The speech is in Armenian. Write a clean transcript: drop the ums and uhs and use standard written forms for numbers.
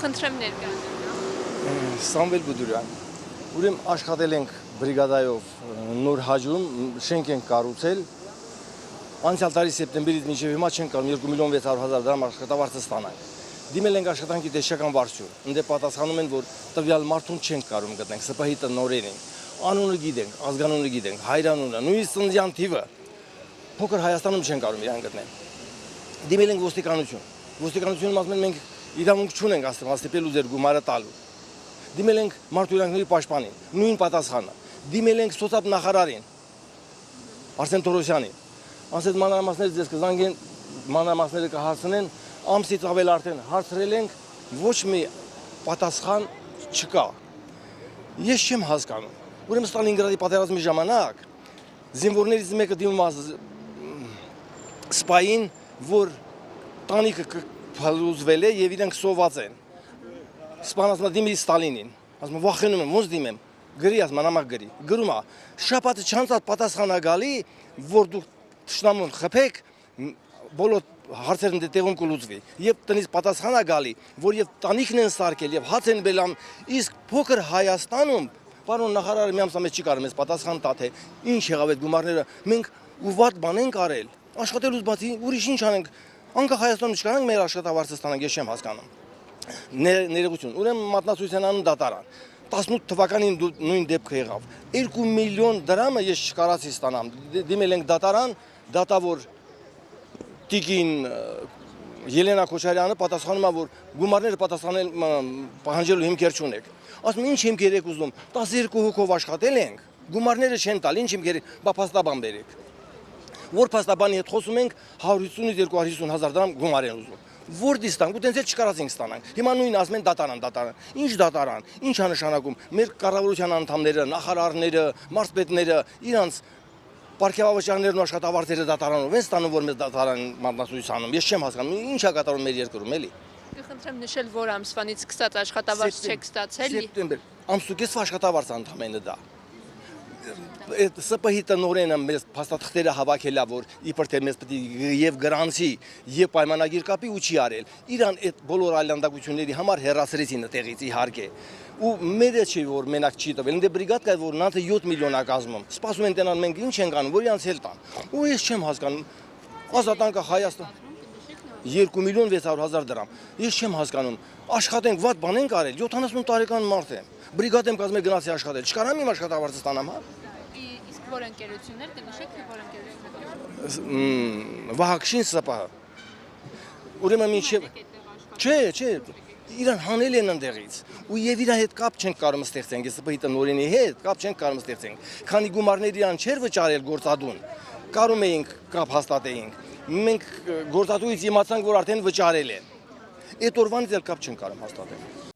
Կխնդրեմ ներկայանալ։ Սամվել Բուդուրյան, ուրեմն աշխատել ենք բրիգադայով նոր հաջում, շենք ենք կառուցել, անցյալ տարի սեպտեմբերից մինչև հիմա չենք կարող 2.600.000 դրամ աշխատավարձ ստանանք։ Դիմել ենք աշխատանքի տեսչական վարչություն, ընդ պատասխանում են, որ տվյալ մարդուն չենք կարող գտնենք, ՍՊՀ-ի տնօրեն են, անունը գիտենք, ազգանունը գիտենք, հայրանունը, նույնիսկ ծննդյան թիվը, փոքր Հայաստանում չենք կարող իրան գտնել։ Դիմել ենք ոստիկանությունում ասում են մենք իրավունք չունենք ստիպելու ձեր գումարը տալու։ Դիմել ենք մարդու իրավունքների պաշտպանին, նույն պատասխանը։ Դիմել ենք սոցիալ նախարարին, Արսեն Թորոսյանին։ Ասեց մանրամասները ձեզ կզանգեն, մանրամասները կհարցնեն, ամսից ավել արդեն հարցրել ենք, ոչ մի պատասխան չկա։ Ես չեմ հասկանում։ Ուրեմն Ստալինգրադի պատերազմի ժամանակ զինվորներից մեկը դիմում սպային, որ տանիքը փլուզվել է եւ իրենք սոված են։ Սպան ասում է դիմի Ստալինին։ Ասում է վախենում եմ, ոնց դիմեմ։ Գրի ասում նամակ գրի։ Գրում է շաբաթը չանցած պատասխանա գալի, որ դու Տշնամուն խփեք, բոլոր հարցերն տեղում կլուծվի։ Եվ տնից պատասխանա գալի, որ եւ տանիքն են սարքել եւ հաց են բելամ, իսկ փոքր Հայաստանում պարոն նախարարը մի ամսա մեջ չի կարող մեզ պատասխան տա թե ինչ եղավ այդ գումարները, մենք ու վատ բան ենք արել։ Աշխատելուց բացի ուրիշ ինչ անենք, անկախ Հայաստանում չկարանք մեր աշխատավարձը ստանանք, ես չեմ հասկանում։ Ներողություն, ուրեմն մատնացության անուն դատարան։ 18 թվականին նույն դեպքը եղավ։ 2 միլիոն դրամը ես չկարացի ստանամ։ Դիմել ենք դատարան, դատավոր Տիկին Ելենա Քոչարյանը պատասխանում է, որ գումարները պատասխանել պահանջելու հիմքեր չունեք։ Ասում ինչ հիմքեր եք ուզում, 12 հոգով աշխատել ենք, գումարները չեն տալ, ինչ հիմքեր, բա փաստաբան բերեք։ Որ փաստաբանի հետ խոսում ենք 150-ից 250.000 դրամ գումար են ուզում։ Որ դիստանք, ու տենց էլ չկարացինք ստանանք։ Հիմա նույն ասում են դատարան։ Ինչ դատարան, ինչ է նշանակում։ Մեր կառավարության անդամները, նախարարները, մարզպետները իրանց պարգևավճարներն ու աշխատավարձերը դատարանով են ստանում, որ մեզ դատարան մատնացույց անում։ Ես չեմ հասկանում, ինչ է կատարում մեր երկրում, էլի։ Կխնդրեմ նշել, որ ամսվանից սկսած աշխատավարձ չեք ստացել։ Սեպտեմբեր, ամսուկես աշխատավարձ ընդամենը դա։ ՍՊՀ-ի տնօրենը մեզ փաստաթղթերը հավաքելա, որ իբր թե մեզ պետք է եւ գրանցի, եւ պայմանագիր կապի ու չի արել։ Իրան այդ բոլոր այլանդակությունների համար հեռացրեցին տեղից իհարկե։ Ու մերը չի որ մենակ չի տվել։ Ինձ բրիգադ կա որ նանթը 7 միլիոն է կազմում։ Սպասում են տենան մենք ինչ ենք անում, որ իրանց հել տան։ Ու ես չեմ հասկանում։ Ազատանկը Հայաստան 2.600.000 դրամ։ Ես չեմ հասկանում։ Աշխատենք, վատ բան ենք արել, 70 տարեկան մարդ եմ։ Բրիգադ եմ կազմել գնացի աշխատել։ Չկարամ իմ աշխատավարձը ստանամ, հա։ Իսկ որ ընկերություններ կնշեք, որ ընկերություններ։ Վահագշին ՍՊՀ։ Ուրեմն մինչև Չէ, իրան հանել են ընդեղից ու եւ իր հետ կապ չենք կարող ստեղծենք, ՍՊՀ-ի տնօրենի հետ կապ չենք կարող ստեղծենք։ Քանի գումարներ իրան չէր վճարել գործադուն, կարող էինք կապ հաստատեինք։ Մենք գործադուից իմացանք, որ արդեն վճարել են։ Այդ օրվանից էլ կապ չենք կարող հաստատել։